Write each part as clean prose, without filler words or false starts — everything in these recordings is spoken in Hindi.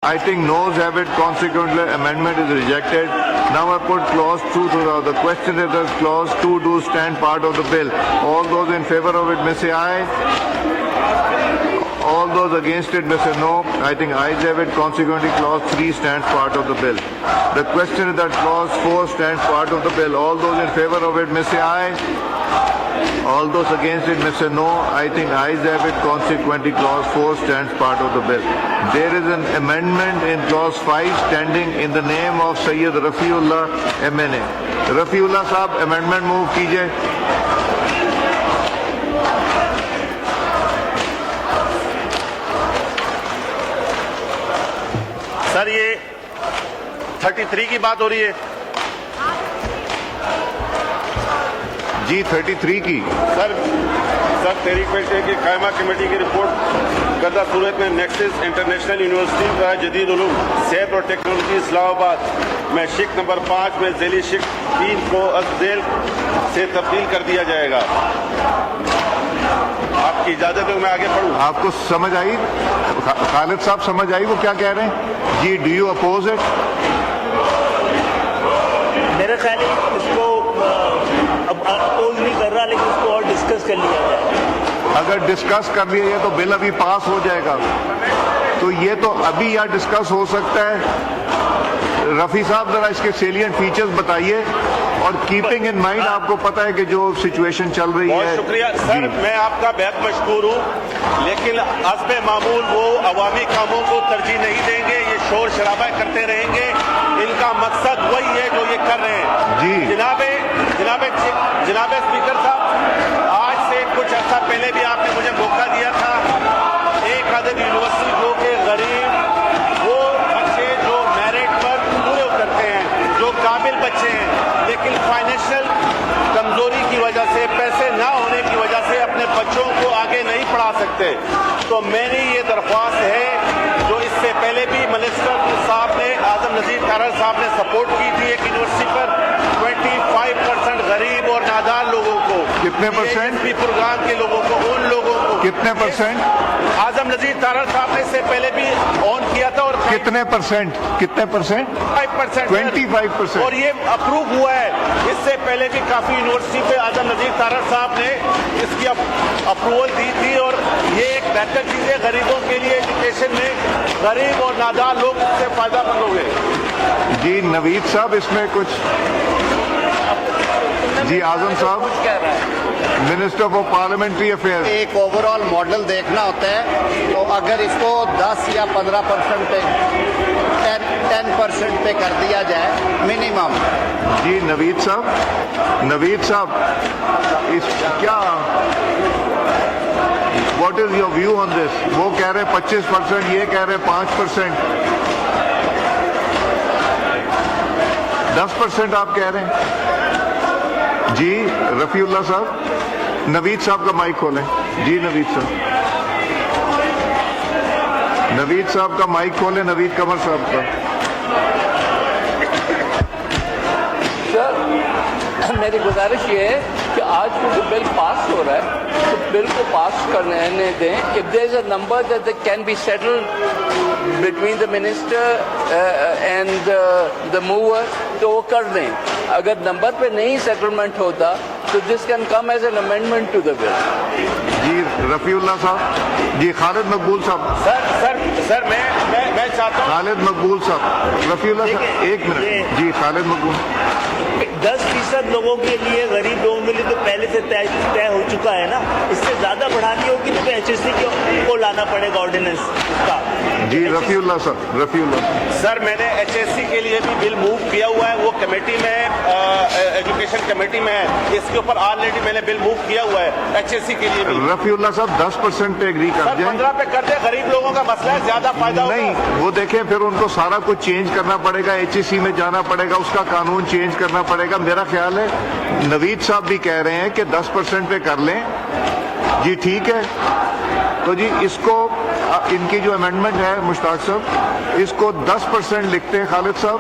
I think noes have it, consequently amendment is rejected. Now I put clause 2 to the question is that clause 2 do stand part of the bill. All those in favor of it may say aye. All those against it may say no. I think ayes have it, consequently clause 3 stands part of the bill. The question is that clause 4 stands part of the bill. All those in favor of it may say aye. All those against it may say no. I think ayes have it, consequently clause 4 stands part of the bill. There is an amendment in clause 5 standing in the name of Sayyid Rafiullah MNA. Rafiullah Sahab, amendment move कीजिए. सर ये 33 की बात हो रही है जी 33 की सर तेरी रिक्वेस्ट है कि कायमा कमेटी की रिपोर्ट करदा सूरत में नेक्सस इंटरनेशनल यूनिवर्सिटी का जदीद उलूम सेहत और टेक्नोलॉजी इस्लामाबाद में शिक नंबर 5 में ज़ैली शिक 3 को अज़ेल से तब्दील कर दिया जाएगा. आपकी इजाजत है मैं आगे पढ़ूं. आपको समझ आई? खालिद साहब समझ आई वो क्या कह रहे हैं? जी डू यू अपोज इट? मेरा ख्याल है इसको अब अपोज नहीं कर रहा, लेकिन इसको और डिस्कस कर लिया जाए. अगर डिस्कस कर लिया जाए तो बिल अभी पास हो जाएगा. तो ये तो अभी या डिस्कस हो सकता है. रफी साहब जरा इसके सेलिएंट फीचर्स बताइए और कीपिंग इन माइंड आपको पता है कि जो सिचुएशन चल रही है. बहुत शुक्रिया सर, मैं आपका बेहद मशकूर हूँ, लेकिन हस्बे मामूल वो अवामी कामों को तरजीह नहीं देंगे. ये शोर शराबा करते रहेंगे. इनका मकसद वही है जो ये कर रहे हैं. जी जनाबे स्पीकर साहब, आज से कुछ अर्सा पहले भी आपने मुझे मौका दिया था. एक अदद यूनिवर्सिटी जो के गरीब वो बच्चे जो मेरिट पर पूरे उतरते हैं, जो काबिल बच्चे हैं, लेकिन फाइनेंशियल कमजोरी की वजह से, पैसे ना होने की वजह से अपने बच्चों को आगे नहीं पढ़ा सकते. तो मेरी ये दरख्वास्त है जो इससे पहले भी मिनिस्टर साहब ने, आजम नजीर तारड़ साहब ने सपोर्ट की थी एक यूनिवर्सिटी पर 25% गरीब और नादार लोगों को. कितने परसेंट? प्रोग्राम के लोगों को, उन लोगों को कितने परसेंट? आजम नजीर तारड़ साहब ने इससे पहले भी ऑन किया था. और कितने परसेंट? 5%, 25%. और ये अप्रूव हुआ है. इससे पहले भी काफी यूनिवर्सिटी पे आजम नजीर तारड़ साहब ने इसकी अप्रूवल दी थी. और ये एक बेहतर चीज है गरीबों के लिए. एजुकेशन में गरीब और नादार लोग इससे फायदा मंद होंगे. जी नवीद साहब इसमें कुछ. जी आजम साहब, मिनिस्टर फॉर पार्लियामेंट्री अफेयर्स. एक ओवरऑल मॉडल देखना होता है. तो अगर इसको 10 या 15% पे 10% पे कर दिया जाए मिनिमम. जी नवीद साहब इस क्या what is your view on this? वो कह रहे 25%, ये कह रहे 5%. 10% आप कह रहे हैं. जी रफीउल्लाह साहब, नवीद साहब का माइक खोलें. जी नवीद साहब का माइक खोलें. नवीद कमर साहब का. सर मेरी गुजारिश ये है कि आज जो बिल पास हो रहा है तो बिल को पास करने दें. If there is a number that can be settled between the minister and the mover तो वो कर दें. अगर नंबर पे नहीं सेटलमेंट होता तो this can come as an amendment to the bill. जी रफीउल्लाह साहब. जी खालिद मकबूल साहब. सर मैं चाहता हूँ. खालिद मकबूल साहब, रफीउल्लाह साहब एक मिनट. जी खालिद मकबूल. 10% लोगों के लिए, गरीब लोगों के लिए तो पहले से तय हो चुका है ना. इससे ज्यादा बढ़ानी होगी तो HSC को लाना पड़ेगा ऑर्डिनेंस उसका. जी रफीउल्लाह साहब. सर मैंने HSC के लिए भी बिल मूव किया हुआ है. वो कमेटी में एजुकेशन कमेटी में है. इसके ऊपर ऑलरेडी मैंने बिल मूव किया हुआ है HSC के लिए भी. रफीउल्लाह साहब 10% पे एग्री कर जाए. 15 पे कर दे. गरीब लोगों का मसला है, ज्यादा फायदा नहीं होगा. वो देखें फिर उनको सारा कुछ चेंज करना पड़ेगा. HSC में जाना पड़ेगा, उसका कानून चेंज करना पड़ेगा. मेरा ख्याल है नवीद साहब भी कह रहे हैं कि 10% पे कर लें. जी ठीक है. तो जी इसको इनकी जो अमेंडमेंट है मुश्ताक साहब, इसको 10% लिखते हैं. खालिद साहब,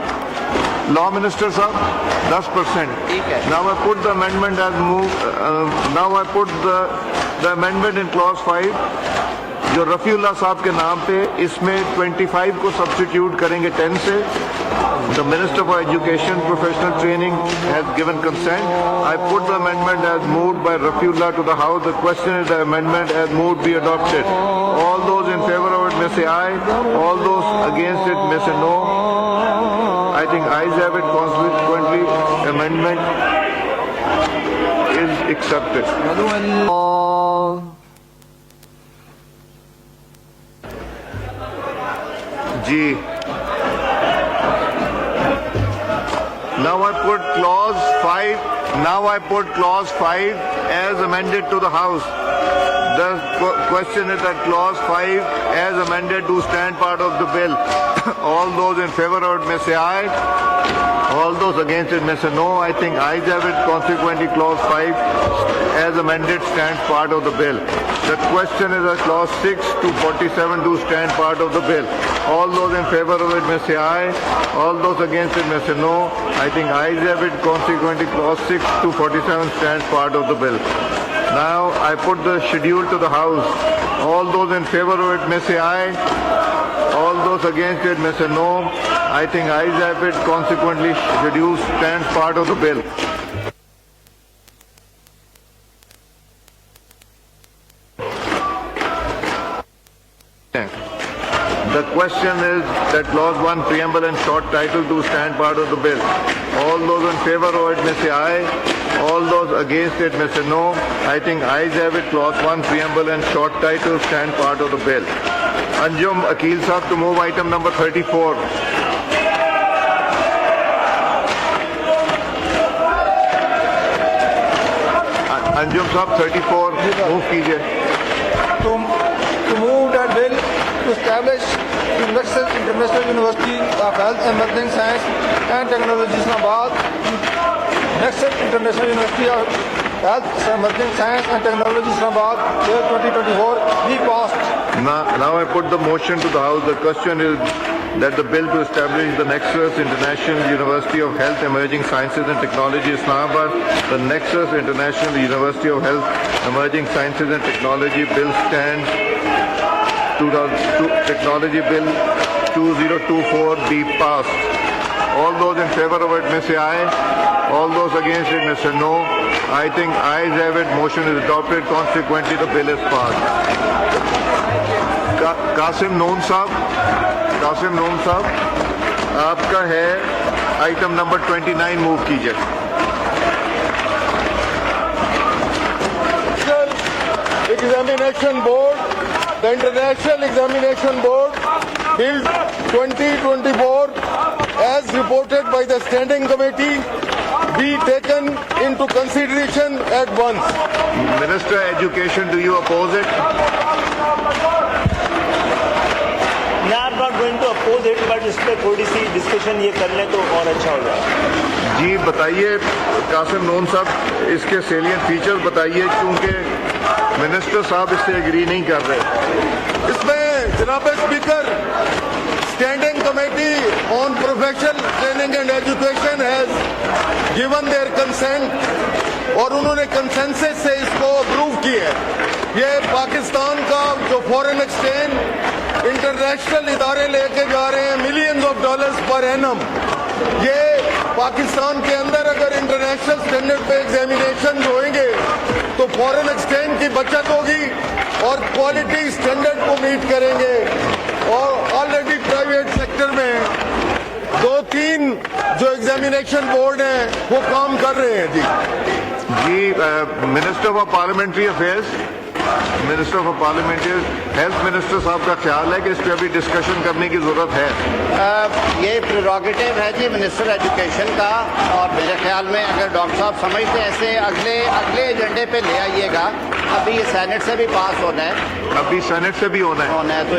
लॉ मिनिस्टर साहब, 10%. ठीक है. Now I put the amendment as move. Now I put the amendment in clause 5 जो रफ़ीउल्लाह साहब के नाम पे इसमें 25 को सब्स्टिट्यूट करेंगे 10 से। The Minister for Education Professional Training has given consent. I put the amendment as moved by Rafiullah to the House. The question is the amendment as moved be adopted. All those in favor of it may say aye. All those against it may say no. I think ayes have it. Consequently, amendment is accepted. G. Now I put clause 5. Now I put clause 5 as amended to the House. The question is that clause 5 as amended to stand part of the bill. All those in favor of it may say aye. All those against it may say no. I think ayes have it. Consequently, clause 5 as amended stands part of the bill. The question is that clause 6 to 47 do stand part of the bill. All those in favor of it may say aye. All those against it may say no. I think ayes have it. Consequently, clause 6 to 47 stands part of the bill. Now I put the schedule to the House. All those in favor of it may say aye. All those against it may say no. I think ayes have it. Consequently, schedule stands part of the bill. The question is that clause 1 preamble and short title do stand part of the bill. All those in favor of it may say aye. All those against it may say no. I think ayes have it. Clause 1 preamble and short title stand part of the bill. Anjum Akil Sahab to move item number 34. Anjum Sahab 34 move कीजिए. to move that bill to establish International University of Health, Emerging Science and Technology Islamabad, Nexus International University of Health, Emerging Science and Technology Islamabad, year 2024, be passed. Now I put the motion to the House. The question is that the bill to establish the Nexus International University of Health, Emerging Sciences and Technology Islamabad, the Nexus International University of Health, Emerging Sciences and Technology Bill stands. Technology Bill 2024 be passed. All those in favor of it may say aye. All those against it may say no. I think ayes have it. Motion is adopted. Consequently, the bill is passed. Qasim Noon Sahab, आपका है आइटम नंबर 29 मूव कीजिए. Examination Board, the International Examination Board, Bill 2024, as reported by the Standing Committee, be taken into consideration at once. Minister Education, do you oppose it? I'm not going to oppose it, but इस पर थोड़ी सी डिस्कशन ये कर लें तो और अच्छा हो जाए. जी बताइए कासिम नून साहब, इसके सेलियंट फीचर्स बताइए, क्योंकि मिनिस्टर साहब इससे एग्री नहीं कर रहे. इसमें जनाब speaker, standing committee on professional training and education has given their consent और उन्होंने कंसेंसस से इसको अप्रूव किया है. ये पाकिस्तान का जो फॉरेन एक्सचेंज इंटरनेशनल इदारे लेके जा रहे हैं millions of dollars per annum, ये पाकिस्तान के अंदर अगर इंटरनेशनल स्टैंडर्ड पे एग्जामिनेशन होंगे तो फॉरेन एक्सचेंज की बचत होगी और क्वालिटी स्टैंडर्ड को मीट करेंगे. और ऑलरेडी प्राइवेट सेक्टर में 2-3 जो एग्जामिनेशन बोर्ड हैं वो काम कर रहे हैं. जी minister for parliamentary affairs, minister for parliamentary health minister साहब का ख्याल है कि इस पर अभी डिस्कशन करने की जरूरत है. ये प्रेरोगेटिव है जी मिनिस्टर एजुकेशन का, और मेरे ख्याल में अगर डॉक्टर साहब समझते ऐसे अगले एजेंडे पे ले आइएगा. अभी ये सेनेट से भी पास होना है, अभी सेनेट से भी होना है. तो